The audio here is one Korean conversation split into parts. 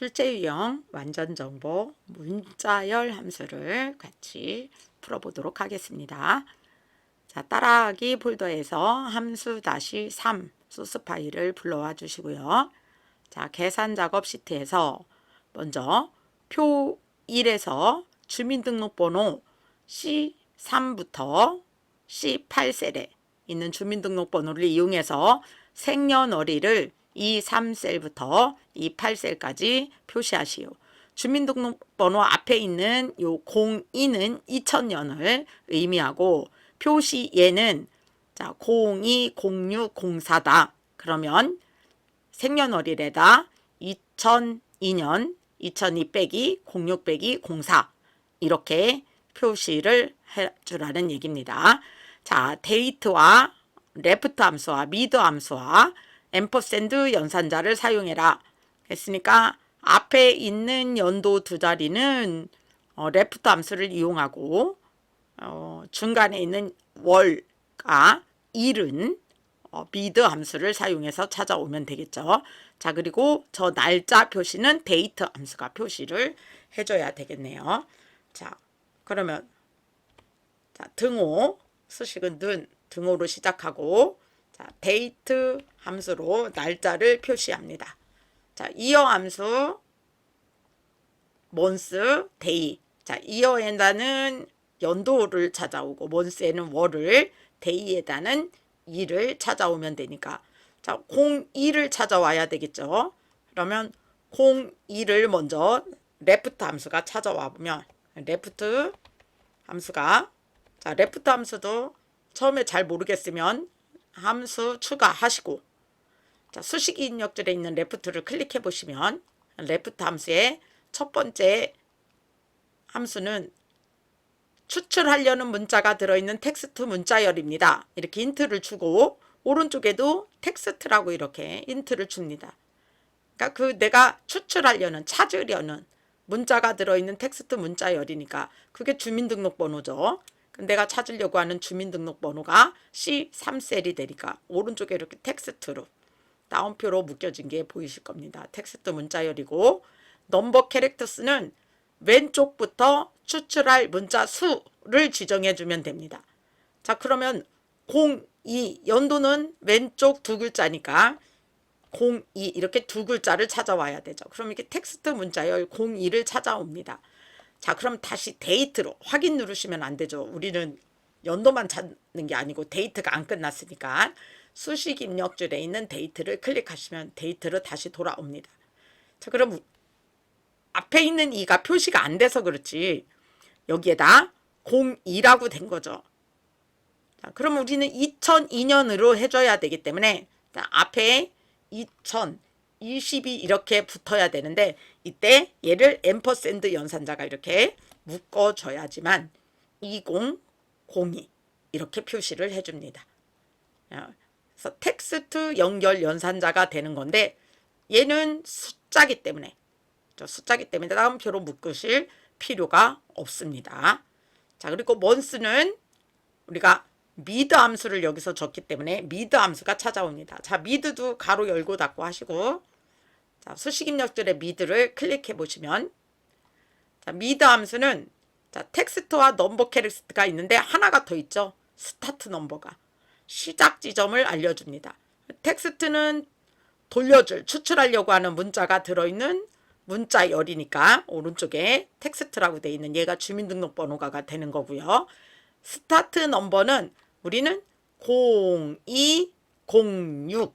출제 유형 완전 정보 문자열 함수를 같이 풀어보도록 하겠습니다. 자, 따라하기 폴더에서 함수-3 소스 파일을 불러와 주시고요. 자, 계산 작업 시트에서 먼저 표 1에서 주민등록번호 C3부터 C8셀에 있는 주민등록번호를 이용해서 생년월일을 이 3셀부터 이 8셀까지 표시하시오. 주민등록번호 앞에 있는 요 02는 2000년을 의미하고 표시예는 자 02, 06, 04다. 그러면 생년월일에다 2002년 2002 빼기 06 빼기 04 이렇게 표시를 해주라는 얘기입니다. 자, 데이트와 레프트 함수와 미드 함수와 앰퍼샌드 연산자를 사용해라 했으니까 앞에 있는 연도 두 자리는 레프트 함수를 이용하고 중간에 있는 월과 일은 미드 함수를 사용해서 찾아오면 되겠죠. 자, 그리고 저 날짜 표시는 데이트 함수가 표시를 해줘야 되겠네요. 자, 그러면 자, 등호 수식은 등호로 시작하고 자, 데이트 함수로 날짜를 표시합니다. 자, 이어 함수 month, day. 자, 이어에다는 연도를 찾아오고 month에는 월을, day에다는 일을 찾아오면 되니까 자, 02를 찾아와야 되겠죠. 그러면 02를 먼저 레프트 함수가 찾아와 보면 레프트 함수가 자, 레프트 함수도 처음에 잘 모르겠으면 함수 추가하시고 자, 수식이 입력줄에 있는 레프트를 클릭해 보시면 레프트 함수의 첫 번째 함수는 추출하려는 문자가 들어있는 텍스트 문자열입니다. 이렇게 인트를 주고 오른쪽에도 텍스트라고 이렇게 인트를 줍니다. 그러니까 그 내가 추출하려는 찾으려는 문자가 들어있는 tek스트 문자열이니까 그게 주민등록번호죠. 내가 찾으려고 하는 주민등록번호가 C3셀이 되니까 오른쪽에 이렇게 텍스트로 따옴표로 묶여진 게 보이실 겁니다. 텍스트 문자열이고 넘버 캐릭터스는 왼쪽부터 추출할 문자 수를 지정해 주면 됩니다. 자, 그러면 02 연도는 왼쪽 두 글자니까 02 이렇게 두 글자를 찾아와야 되죠. 그럼 이렇게 텍스트 문자열 02를 찾아옵니다. 자, 그럼 다시 데이트로 확인 누르시면 안 되죠. 우리는 연도만 찾는 게 아니고 데이트가 안 끝났으니까 수식 입력줄에 있는 데이트를 클릭하시면 데이트로 다시 돌아옵니다. 자, 그럼 앞에 있는 2가 표시가 안 돼서 그렇지 여기에다 02라고 된 거죠. 자, 그럼 우리는 2002년으로 해줘야 되기 때문에 자, 앞에 2022 이렇게 붙어야 되는데 이때 얘를 앰퍼샌드 연산자가 이렇게 묶어줘야지만 2002 이렇게 표시를 해줍니다. 그래서 텍스트 연결 연산자가 되는 건데 얘는 숫자기 때문에 다음표로 묶으실 필요가 없습니다. 자, 그리고 month는 우리가 미드 함수를 여기서 줬기 때문에 미드 함수가 찾아옵니다. 자, 미드도 가로 열고 닫고 하시고 자, 수식 입력줄의 미드를 클릭해 보시면 자, 미드 함수는 자, 텍스트와 넘버 캐릭터가 있는데 하나가 더 있죠. 스타트 넘버가 시작 지점을 알려줍니다. 텍스트는 돌려줄 추출하려고 하는 문자가 들어있는 문자열이니까 오른쪽에 텍스트라고 되어 있는 얘가 주민등록번호가 되는 거고요. 스타트 넘버는 우리는 02, 06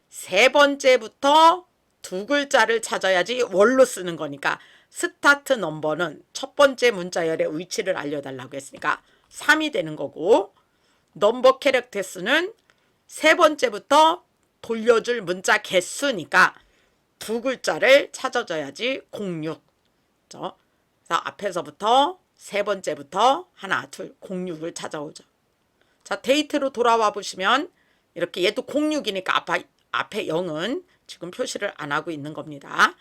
세 번째부터 두 글자를 찾아야지 월로 쓰는 거니까 스타트 넘버는 첫 번째 문자열의 위치를 알려달라고 했으니까 3이 되는 거고 넘버 캐릭터스는 세 번째부터 돌려줄 문자 개수니까 두 글자를 찾아줘야지 06. 그래서 앞에서부터 세 번째부터 하나, 둘, 06을 찾아오죠. 자, 데이트로 돌아와 보시면 이렇게 얘도 06이니까 앞에 0은 지금 표시를 안 하고 있는 겁니다.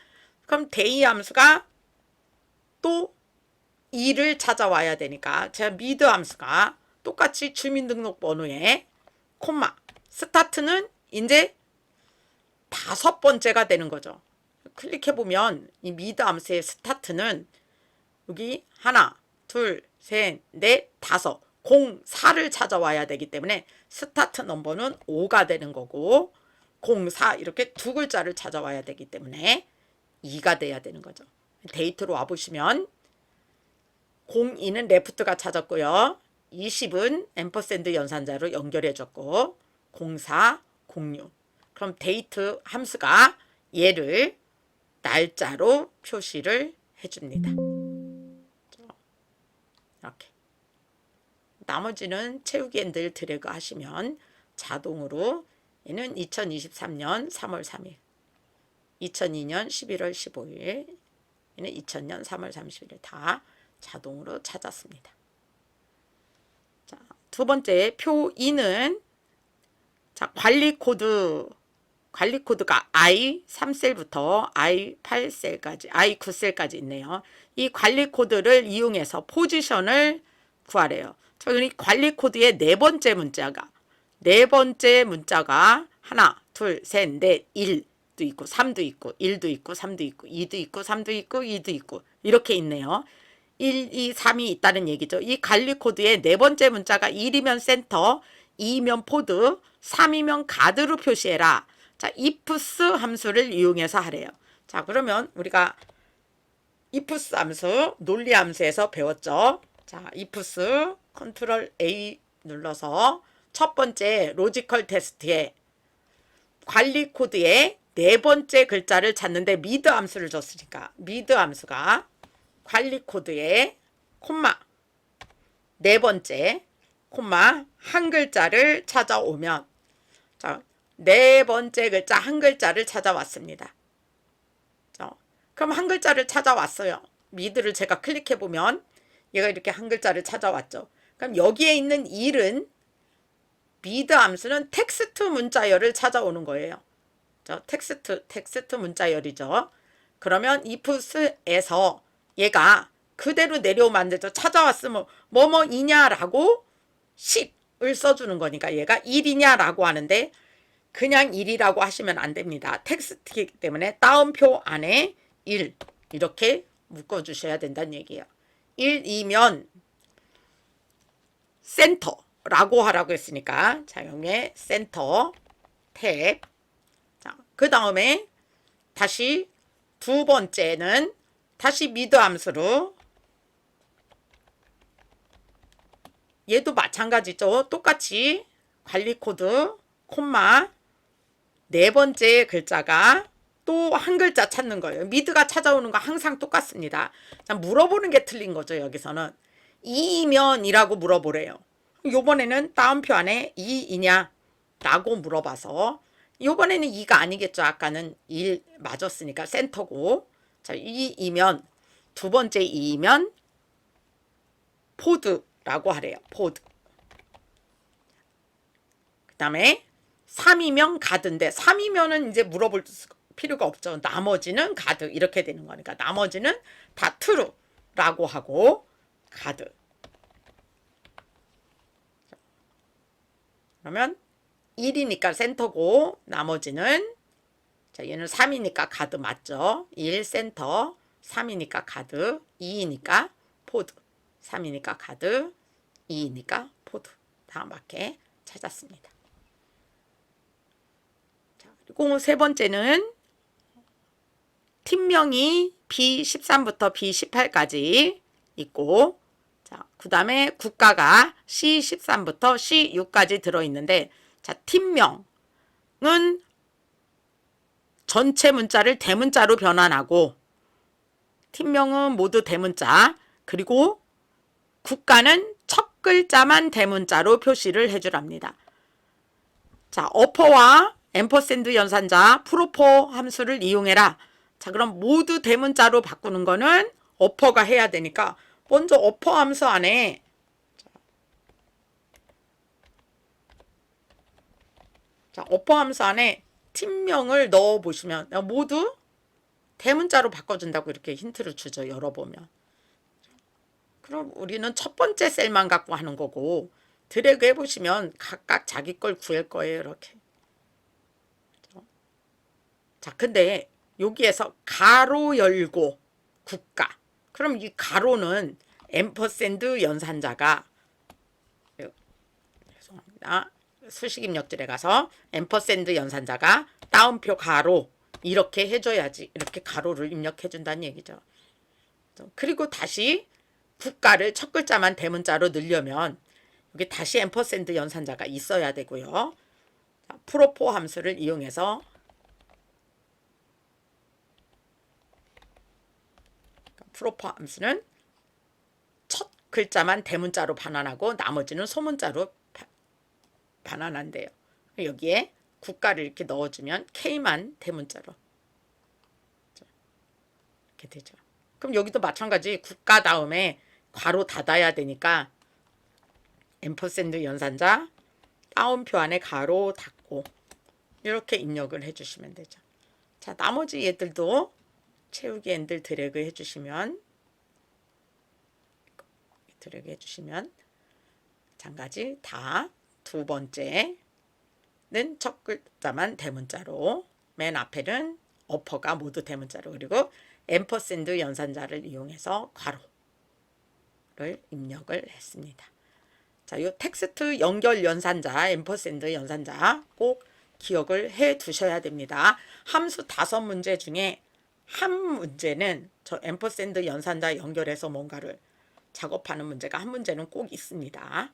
그럼 데이 함수가 또 2를 찾아와야 되니까 제가 미드 함수가 똑같이 주민등록번호에 콤마 스타트는 이제 5번째가 되는 거죠. 클릭해보면 이 미드 함수의 스타트는 여기 하나, 둘, 셋, 넷, 다섯, 04를 찾아와야 되기 때문에 스타트 넘버는 5가 되는 거고 04 이렇게 두 글자를 찾아와야 되기 때문에 2가 돼야 되는 거죠. 데이트로 와보시면 02는 레프트가 찾았고요. 20은 앰퍼샌드 연산자로 연결해줬고 04, 06 그럼 데이트 함수가 얘를 날짜로 표시를 해줍니다. 이렇게 나머지는 채우기 앤들 드래그 하시면 자동으로 얘는 2023년 3월 3일 2002년 11월 15일 얘는 2000년 3월 30일 다 자동으로 찾았습니다. 자, 두 번째 표 2는 자, 관리 코드가 I3셀부터 I8셀까지 I9셀까지 있네요. 이 관리 코드를 이용해서 포지션을 구하래요. 저희 관리 코드의 네 번째 문자가 하나, 둘, 셋, 넷, 1도 있고 3도 있고 1도 있고 3도 있고 2도 있고 3도 있고 2도 있고 이렇게 있네요. 1, 2, 3이 있다는 얘기죠. 이 관리 코드의 네 번째 문자가 1이면 센터, 2면 포드, 3이면 가드로 표시해라. 자, ifs 함수를 이용해서 하래요. 자, 그러면 우리가 ifs 함수, 논리 함수에서 배웠죠. 자, ifs 컨트롤 A 눌러서 첫 번째 로지컬 테스트에 관리 코드의 네 번째 글자를 찾는데 미드 함수를 줬으니까 미드 함수가 관리 코드에 콤마 네 번째 콤마 한 글자를 찾아오면 자, 네 번째 글자 한 글자를 찾아왔습니다. 자, 그럼 한 글자를 찾아왔어요. 미드를 제가 클릭해 보면 얘가 이렇게 한 글자를 찾아왔죠. 그럼 여기에 있는 1은 미드 함수는 텍스트 문자열을 찾아오는 거예요. 자, 텍스트 문자열이죠. 그러면 ifs에서 얘가 그대로 내려오면 안 되죠. 찾아왔으면 뭐뭐이냐라고 10을 써주는 거니까 얘가 1이냐라고 하는데 그냥 1이라고 하시면 안 됩니다. 텍스트이기 때문에 따옴표 안에 1 이렇게 묶어주셔야 된다는 얘기예요. 1이면 센터라고 하라고 했으니까 자, 여기에 센터 탭. 자, 그 다음에 다시 두 번째는 다시 미드 함수로 얘도 마찬가지죠. 똑같이 관리 코드 콤마 네 번째 글자가 또 한 글자 찾는 거예요. 미드가 찾아오는 거 항상 똑같습니다. 자, 물어보는 게 틀린 거죠. 여기서는 2이면 이라고 물어보래요. 요번에는 따옴표 안에 2이냐 라고 물어봐서 요번에는 2가 아니겠죠. 아까는 1 맞았으니까 센터고 자, 2이면 두 번째 2이면 포드라고 하래요. 포드. 그 다음에 3이면 가드인데 3이면은 이제 물어볼 필요가 없죠. 나머지는 가드 이렇게 되는 거니까 나머지는 다 true라고 하고 가드. 그러면 1이니까 센터고 나머지는 자, 얘는 3이니까 가드 맞죠? 1 센터 3이니까 가드 2이니까 포드 3이니까 가드 2이니까 포드 다 맞게 찾았습니다. 자, 그리고 세 번째는 팀명이 B13부터 B18까지 있고 자, 그 다음에 국가가 C13부터 C6까지 들어있는데 자, 팀명은 전체 문자를 대문자로 변환하고 팀명은 모두 대문자 그리고 국가는 첫 글자만 대문자로 표시를 해주랍니다. 자, 어퍼와 앰퍼샌드 연산자 프로퍼 함수를 이용해라. 자, 그럼 모두 대문자로 바꾸는 거는 어퍼가 해야 되니까 먼저 어퍼 함수 안에 자, 어퍼 함수 안에 팀명을 넣어 보시면 모두 대문자로 바꿔준다고 이렇게 힌트를 주죠. 열어보면. 그럼 우리는 첫 번째 셀만 갖고 하는 거고 드래그 해보시면 각각 자기 걸 구할 거예요. 이렇게. 자, 근데 여기에서 가로 열고 국가. 그럼 이 가로는 앰퍼샌드 연산자가, 죄송합니다. 수식 입력줄에 가서 앰퍼샌드 연산자가 따옴표 가로 이렇게 해줘야지, 이렇게 가로를 입력해 준다는 얘기죠. 그리고 다시 국가를 첫 글자만 대문자로 넣으려면 여기 다시 앰퍼샌드 연산자가 있어야 되고요. 프로포 함수를 이용해서 프로포 함수는 첫 글자만 대문자로 반환하고 나머지는 소문자로 반환한대요. 여기에 국가를 이렇게 넣어주면 K만 대문자로 이렇게 되죠. 그럼 여기도 마찬가지 국가 다음에 괄호 닫아야 되니까 앰퍼샌드 연산자 따옴표 안에 가로 닫고 이렇게 입력을 해주시면 되죠. 자, 나머지 얘들도 채우기 엔들 드래그 해주시면 마찬가지 다 두 번째는 첫 글자만 대문자로, 맨 앞에는 어퍼가 모두 대문자로, 그리고 앰퍼샌드 연산자를 이용해서 괄호를 입력을 했습니다. 자, 요 텍스트 연결 연산자, 앰퍼샌드 연산자 꼭 기억을 해 두셔야 됩니다. 함수 5문제 중에 한 문제는 저 앰퍼샌드 연산자 연결해서 뭔가를 작업하는 문제가 한 문제는 꼭 있습니다.